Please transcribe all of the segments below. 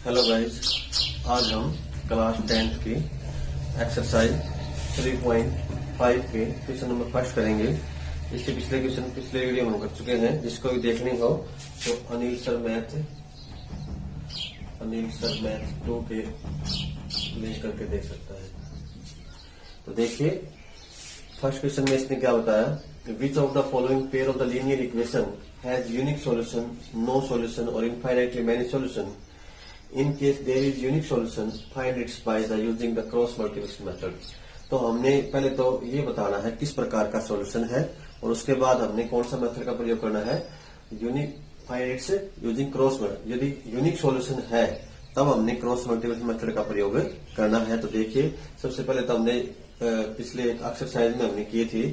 Hello guys, आज हम class 10th की एक्सरसाइज 3.5 के क्वेश्चन नंबर फर्स्ट करेंगे। इससे पिछले वीडियो में हम कर चुके हैं। जिसको भी देखनी हो तो अनिल सर मैथ 2 के लिंक करके देख सकता है। तो देखिए, फर्स्ट क्वेश्चन में इसने क्या बताया, which of the following pair of the linear equation has unique solution, no solution और infinitely many solution. In case there is unique solution, find its by the using the cross multiplication method। तो हमने पहले तो ये बताना है किस प्रकार का सॉल्यूशन है, और उसके बाद हमने कौन सा मेथड का प्रयोग करना है, unique find its using cross method. यदि यूनिक सॉल्यूशन है तब हमने क्रॉस मल्टीप्लिकेशन मेथड का प्रयोग करना है। तो देखिए, सबसे पहले तो हमने पिछले एक्सरसाइज में हमने किए थे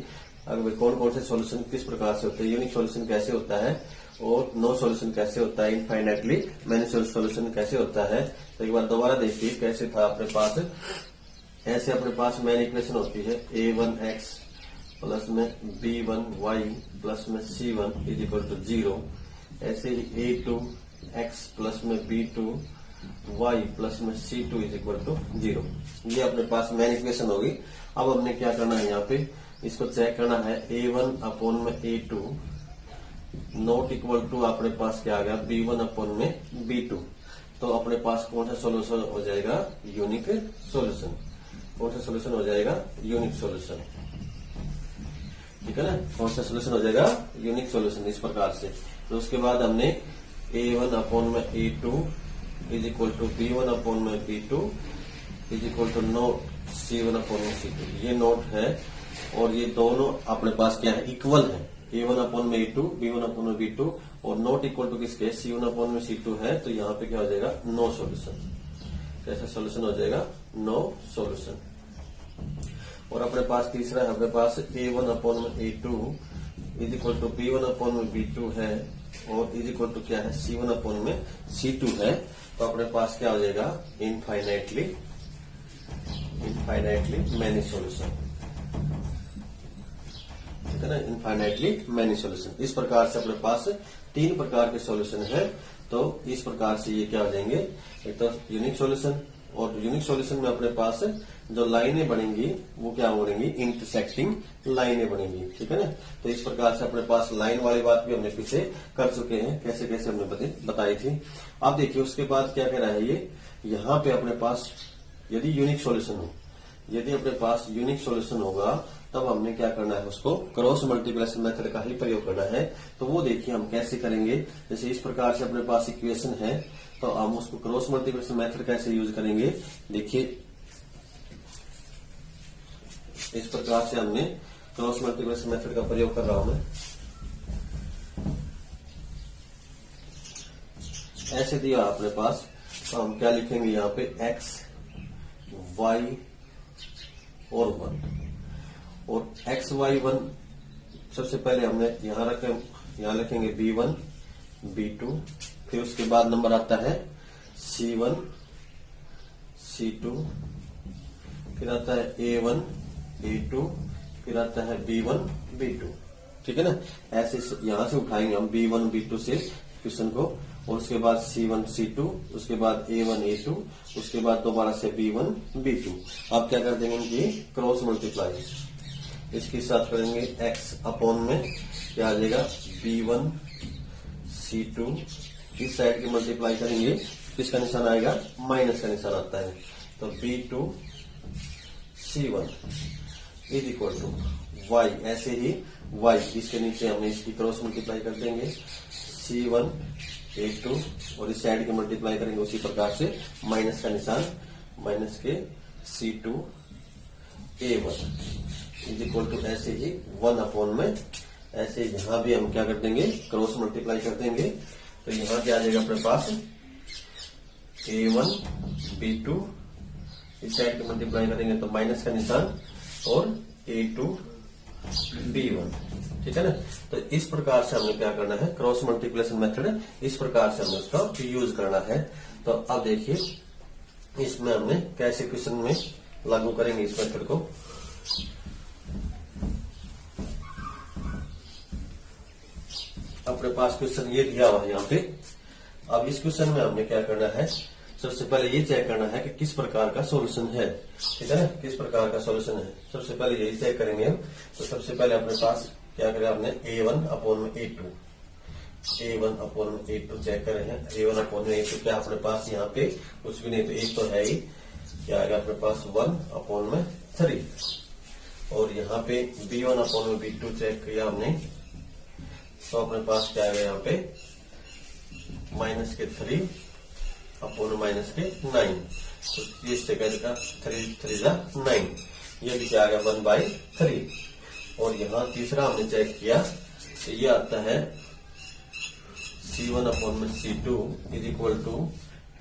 अगर कौन कौन से सॉल्यूशन किस प्रकार से होते हैं, यूनिक सॉल्यूशन कैसे होता है और नो सॉल्यूशन कैसे होता है, इनफाइनाइटली मैनी सॉल्यूशन कैसे होता है। तो एक बार दोबारा देखिए कैसे था अपने पास। ऐसे अपने पास मैन इक्वेशन होती है a1x प्लस में b1y प्लस में c1 इज इक्वल टू 0। ऐसे ही a2x प्लस में b2y प्लस में c2 इज इक्वल टू 0। ये अपने पास मैन इक्वेशन होगी। अब हमने क्या करना है, यहाँ पे इसको चेक करना है। a1 अपॉन में a2 नॉट इक्वल टू अपने पास क्या आ गया, b1 अपॉन में b2। तो अपने पास कौन सा सॉल्यूशन हो जाएगा, यूनिक सॉल्यूशन। कौन सा सॉल्यूशन हो जाएगा, यूनिक सॉल्यूशन। ठीक है ना, कौन सा सॉल्यूशन हो जाएगा, यूनिक सॉल्यूशन। इस प्रकार से तो उसके बाद हमने a1 अपॉन में a2 is equal to b1 upon में b2 is equal to not c1 upon में c2। ये नोट है और ये दोनों अपने पास क्या है, इक्वल है। a1 अपॉन में a2, b1 अपॉन में b2 और नॉट इक्वल टू किसके, c1 अपॉन में c2 है। तो यहाँ पे क्या हो जाएगा, नो सॉल्यूशन। कैसा सॉल्यूशन हो जाएगा, नो सॉल्यूशन। और अपने पास तीसरा है, अपने पास a1 अपॉन में a2 is equal to b1 upon में b2 है और इज इक्वल टू क्या है, c1 अपॉन में c2 है। तो अपने पास क्या हो जाएगा, इनफाइनाइटली मैनी सॉल्यूशन। ठीक है ना, इनफाइनाइटली मैनी सॉल्यूशन। इस प्रकार से अपने पास 3 प्रकार के सॉल्यूशन है। तो इस प्रकार से ये क्या हो जाएंगे, एक तो यूनिक सॉल्यूशन, और यूनिक सॉल्यूशन में अपने पास जो लाइनें बनेंगी वो क्या बनेंगी, इंटरसेक्टिंग लाइनें बनेंगी। ठीक है ना, तो इस प्रकार से अपने पास लाइन वाली बात भी हमने पीछे कर चुके हैं, कैसे कैसे हमने बताई थी। अब देखिए उसके बाद क्या कह रहा है ये, यहाँ पे अपने पास यदि यूनिक सॉल्यूशन हो, यदि अपने पास यूनिक सॉल्यूशन होगा तब हमने क्या करना है, उसको क्रॉस मल्टीप्लिकेशन मेथड का ही प्रयोग करना है। तो वो देखिए हम कैसे करेंगे। जैसे इस प्रकार से अपने पास इक्वेशन है तो हम उसको क्रॉस मल्टीप्लिकेशन मेथड कैसे यूज करेंगे। देखिए इस प्रकार से हमने क्रॉस मल्टीप्लिकेशन मेथड का प्रयोग कर रहा हूं मैं। ऐसे दिया अपने पास, तो हम क्या लिखेंगे यहाँ पे, x y और 1 और x y 1 सबसे पहले हमने यहाँ लिखेंगे b1 b2, फिर उसके बाद नंबर आता है c1 c2, फिर आता है a1 a2, फिर आता है b1 b2। ठीक है ना, ऐसे यहां से उठाएंगे हम b1 b2 से क्वेश्चन को, और उसके बाद c1 c2, उसके बाद a1 a2, उसके बाद दोबारा से b1 b2। आप क्या कर देंगे कि क्रॉस मल्टीप्लाई इसके साथ करेंगे, x अपॉन में क्या आ जाएगा, b1 c2 इस साइड की मल्टीप्लाई करेंगे, किसका निशान आएगा, माइनस का निशान आता है। तो b2 c1 is equal to y। ऐसे ही y इसके नीचे हमने इसकी क्रॉस मल्टीप्लाई कर देंगे, c1 a2 और इस साइड की मल्टीप्लाई करेंगे उसी प्रकार से, माइनस का निशान, माइनस के c2 a1 is equal to ऐसे ही 1 अपॉन में, ऐसे यहाँ भी हम क्या कर देंगे, क्रॉस मल्टीप्लाई कर देंगे। तो यहाँ क्या आ जाएगा अपने पास, a1 b2 इस साइड की मल्टीप्लाई करेंगे तो माइनस का निशान, और a2 b1। ठीक है ना, तो इस प्रकार से हमने क्या करना है, क्रॉस मल्टीप्लिकेशन मेथड इस प्रकार से हमें उसका यूज करना है। तो अब देखिए इसमें हमने कैसे क्वेश्चन में लागू करेंगे इस मेथड को। अपने पास क्वेश्चन ये दिया हुआ है यहाँ पे। अब इस क्वेश्चन में हमने क्या करना है, सबसे पहले ये चेक करना है कि किस प्रकार का सॉल्यूशन है, ठीक है ना, किस प्रकार का सॉल्यूशन है। सबसे पहले यही चेक करेंगे हम। तो सबसे पहले अपने पास क्या करें, आपने A1/A2 चेक करें हैं। A1/A2 क्या अपने पास यहाँ पे कुछ भी नहीं, तो एक तो है ही, क्या आएगा अपने पास 1/3। और यहाँ पे B1/B2 चेक किया हमने, तो अपने पास क्या आएगा यहाँ पे -3/9। तो इस जगह का 3×3=9, ये भी क्या आ गया 1/3। और यहाँ तीसरा हमने चेक किया, तो ये आता है C1/C2 इज इक्वल टू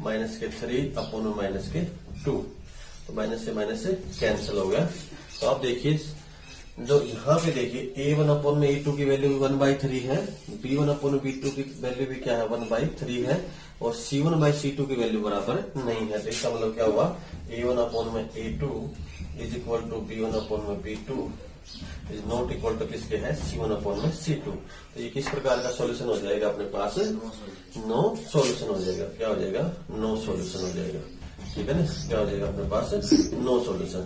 -3/-2। तो माइनस से कैंसिल हो गया। तो आप देखिए, जो यहाँ पे देखिए A1/A2 की वैल्यू भी 1/3 है, B1/B2 की वैल्यू भी क्या है 1/3 है, और C1/C2 की वैल्यू बराबर नहीं है। तो इसका मतलब क्या हुआ, A1/A2 is equal to B1/B2 is not equal to किसके है, C1/C2। तो ये किस प्रकार का सॉल्यूशन हो जाएगा अपने पास, नो सॉल्यूशन हो जाएगा। क्या हो जाएगा, नो सॉल्यूशन हो जाएगा, ठीक है ना। क्या हो जाएगा अपने पास, नो सॉल्यूशन,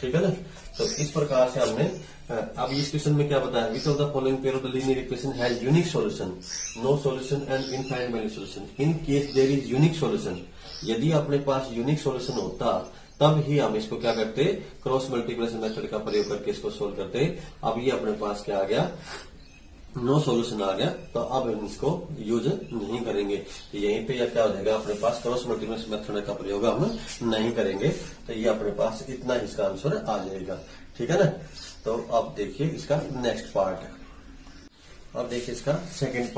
ठीक है ना। तो इस प्रकार से हमने, अब इस क्वेश्चन में क्या बताया, which of the following pair of the linear equation has unique solution, no solution and infinite value solution in case there is unique solution. यदि अपने पास यूनिक सॉल्यूशन होता तब ही हम इसको क्या करते, क्रॉस मल्टीप्लिकेशन मेथड का प्रयोग करके इसको सोल्व करते। अब ये अपने पास क्या आ गया, नो सॉल्यूशन आ गया, तो अब हम इसको यूज नहीं करेंगे। तो यहीं पे या क्या हो जाएगा, अपने पास क्रॉस मल्टीप्लिकेशन मेथड का प्रयोग हम नहीं करेंगे। तो ये अपने पास इतना इसका आंसर आ जाएगा, ठीक है ना। तो अब देखिए इसका नेक्स्ट पार्ट है। अब देखिए इसका सेकंड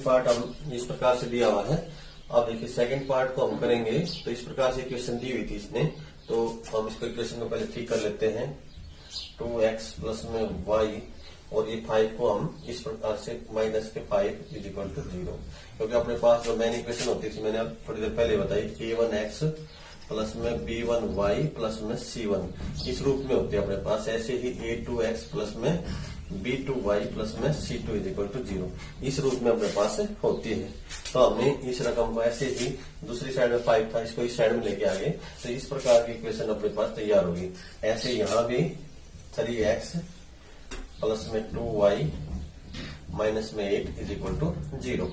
पार्ट हम इस प्रकार से दिया हुआ है। अब देखिए सेकंड पार्ट को हम करेंगे, तो इस प्रकार से इक्वेशन दी हुई थी इसने, तो हम इसको इक्वेशन को पहले ठीक कर लेते हैं। 2x प्लस में y और ये 5 को हम इस प्रकार से -5 इज इक्वल टू 0, क्योंकि अपने पास जो मेन इक्वेशन होती थी मैंने अब थोड़ी देर पहले बताई, A1x प्लस में B1y प्लस में C1 इस रूप में होती है अपने पास। ऐसे ही A2x प्लस में B2y प्लस में C2 इज इक्वल टू 0 इस रूप में अपने पास होती है। तो हमने इस रकम को ऐसे ही, दूसरी साइड में 5 था, इसको इस साइड में लेके आ गए, तो इस प्रकार की इक्वेशन अपने पास तैयार होगी। ऐसे यहाँ भी 3x प्लस में 2y माइनस में 8 इज इक्वल टू 0,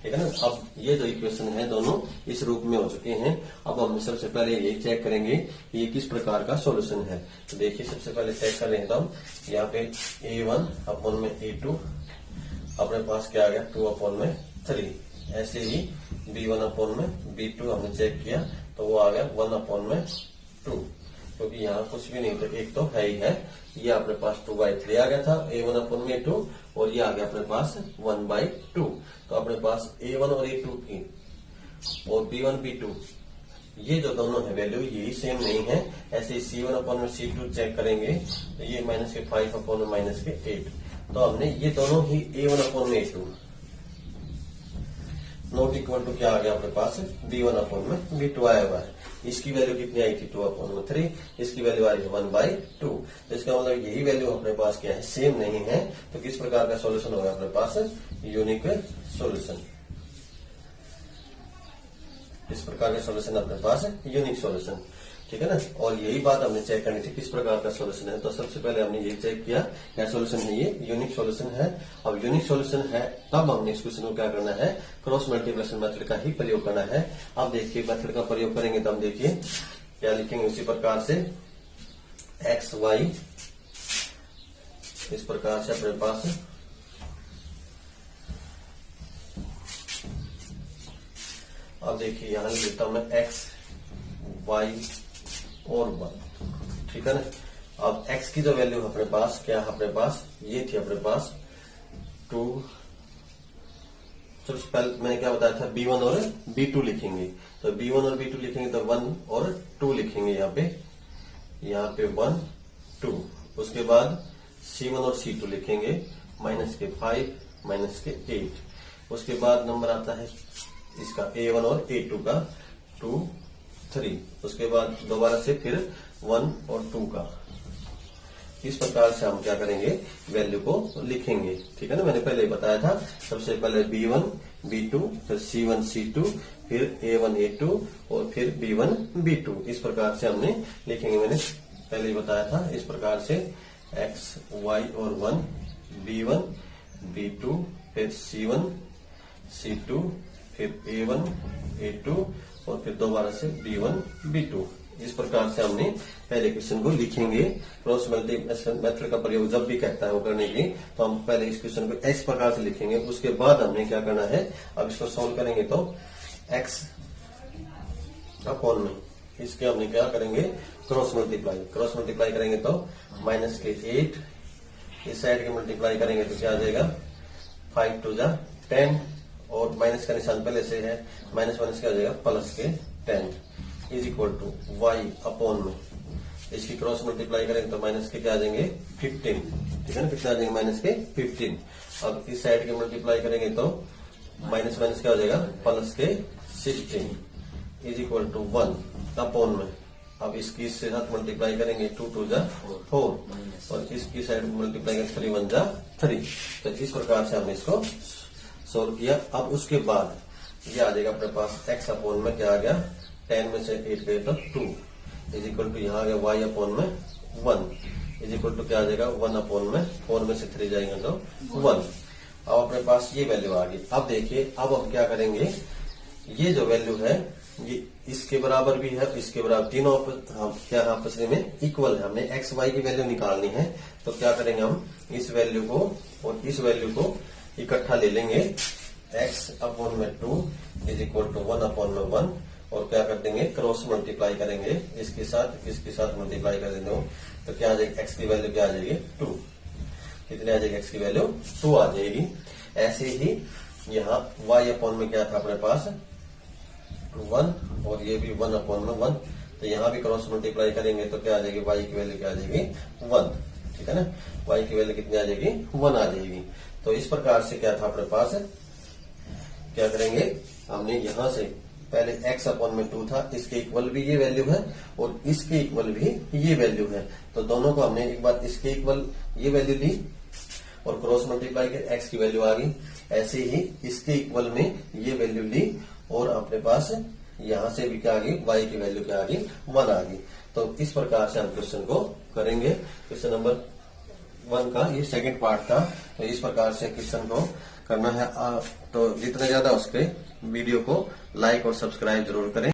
ठीक है ना। अब ये जो इक्वेशन है दोनों इस रूप में हो चुके हैं। अब हम सबसे पहले ये चेक करेंगे कि ये किस प्रकार का सॉल्यूशन है। तो देखिए सबसे पहले चेक कर लेते हम, यहाँ पे A1/A2 अपने पास क्या आ गया 2/3। ऐसे ही B1/B2 हमने चेक किया, तो वो आ गया 1/2, क्योंकि यहाँ कुछ भी नहीं, तो एक तो है ही है। ये अपने पास 2/3 आ गया था A1/A2, और ये आ गया अपने पास 1/2। तो अपने पास A1 और A2 की और B1/B2 ये जो दोनों है वैल्यू यही सेम नहीं है। ऐसे C1/C2 चेक करेंगे, तो ये -5/-8। तो हमने ये दोनों ही A1/A2 नॉट इक्वल टू क्या आ गया अपने पास B1/B2 आया हुआ है। इसकी वैल्यू कितनी आई थी 2/3, इसकी वैल्यू आई है 1/2। तो इसका मतलब यही वैल्यू अपने पास क्या है, सेम नहीं है। तो किस प्रकार का सॉल्यूशन होगा अपने पास, यूनिक सॉल्यूशन। इस प्रकार का सॉल्यूशन अपने पास यूनिक सॉल्यूशन, ठीक है ना। और यही बात हमने चेक करनी थी किस प्रकार का सॉल्यूशन है। तो सबसे पहले हमने ये चेक किया क्या सॉल्यूशन है, ये यूनिक सॉल्यूशन है। अब यूनिक सॉल्यूशन है तब हमने इस क्वेश्चन को क्या करना है, क्रॉस मल्टीप्लिकेशन मेथड का ही प्रयोग करना है। अब देखिए मेथड का प्रयोग करेंगे तो हम देखिए क्या लिखेंगे, उसी प्रकार से एक्स वाई इस प्रकार से अपने पास अब देखिए यहां लिखता हूं मैं एक्स वाई और 1, ठीक है ना। अब x की जो वैल्यू अपने पास क्या है, अपने पास ये थी अपने पास 2। सबसे पहले मैंने क्या बताया था, B1 और B2 लिखेंगे। तो B1 और B2 लिखेंगे तो 1 और 2 लिखेंगे यहाँ पे 1 2। उसके बाद C1 और C2 लिखेंगे -5 -8। उसके बाद नंबर आता है इसका A1 और A2 का 2 3। उसके बाद दोबारा से फिर 1 और 2 का। इस प्रकार से हम क्या करेंगे, वैल्यू को लिखेंगे, ठीक है ना। मैंने पहले बताया था सबसे पहले B1 B2 फिर C1 C2 फिर A1 A2 और फिर B1 B2। इस प्रकार से हमने लिखेंगे, मैंने पहले ही बताया था। इस प्रकार से x y और 1 B1 B2 फिर C1 C2 फिर A1 A2 और फिर दोबारा से B1 B2। इस प्रकार से हमने पहले क्वेश्चन को लिखेंगे। क्रॉस मल्टीप्लिकेशन मेथड का प्रयोग जब भी कहता है वो करने की, तो हम पहले इस क्वेश्चन को इस प्रकार से लिखेंगे। उसके बाद हमने क्या करना है, अब इसको सॉल्व करेंगे तो x अपॉन में इसके हमने क्या करेंगे, क्रॉस मल्टीप्लाई करेंगे तो माइनस के 8, इस साइड के मल्टीप्लाई करेंगे तो क्या आ जाएगा 5 2 जा 10 और माइनस का निशान पहले से है, माइनस क्या आ जाएगा प्लस के 10 is equal to y upon में इसकी क्रॉस मल्टीप्लाई करेंगे तो माइनस के क्या आ जाएंगे 15, ठीक है ना, कितना आ जाएंगे माइनस के 15। अब इस साइड के मल्टीप्लाई करेंगे तो माइनस क्या हो जाएगा प्लस के 16 इज इक्वल टू 1 अपॉन में। अब इसकी इससे साथ मल्टीप्लाई करेंगे 2 2 जा 4 और इसकी साइड मल्टीप्लाई करेंगे 3 1 जा 3। तो इस प्रकार से हमने इसको सोल्व किया। अब उसके बाद ये आ जाएगा अपने पास x अपॉन में क्या आ गया 10 में से 8 गए तो 2 इज इक्वल टू यहाँ आ गया y अपॉन में 1 इज इक्वल टू क्या आ जाएगा 1 अपॉन में 4 में से 3 जाएंगे तो 1। अब अपने पास ये वैल्यू आ गई। अब देखिए, अब हम क्या करेंगे, ये जो वैल्यू है ये इसके बराबर भी है, इसके बराबर, तीनों हम क्या आपस में इक्वल है। हमने एक्स वाई की वैल्यू निकालनी है तो क्या करेंगे, हम इस वैल्यू को और इस वैल्यू को इकट्ठा ले लेंगे। x अपॉन में 2 इज इक्वल टू 1 अपॉन में 1 और क्या कर देंगे, क्रॉस मल्टीप्लाई करेंगे इसके साथ मल्टीप्लाई कर देंगे तो क्या आ जाएगी, x की वैल्यू क्या आ जाएगी 2। कितने आ जाएगी, x की वैल्यू 2 आ जाएगी। ऐसे ही यहाँ y अपॉन में क्या था अपने पास 1 और ये भी 1 अपॉन में 1, तो यहाँ भी क्रॉस मल्टीप्लाई करेंगे तो क्या आ जाएगी, y की वैल्यू क्या आ जाएगी 1, ठीक है ना, y की वैल्यू कितनी आ जाएगी 1 आ जाएगी। तो इस प्रकार से क्या था अपने पास, क्या करेंगे, हमने यहां से पहले x अपॉन में 2 था, इसके इक्वल भी ये वैल्यू है और इसके इक्वल भी ये वैल्यू है, तो दोनों को हमने एक बार इसके इक्वल ये वैल्यू ली और क्रॉस मल्टीप्लाई के x की वैल्यू आ गई। ऐसे ही इसके इक्वल में ये वैल्यू ली और अपने पास यहां से भी क्या आ गई, y की वैल्यू क्या आ गई 1 आ गई। तो इस प्रकार से हम क्वेश्चन को करेंगे। क्वेश्चन नंबर 1 का ये सेकंड पार्ट था। तो इस प्रकार से क्वेश्चन को करना है। तो जितना ज्यादा उसके वीडियो को लाइक और सब्सक्राइब जरूर करें।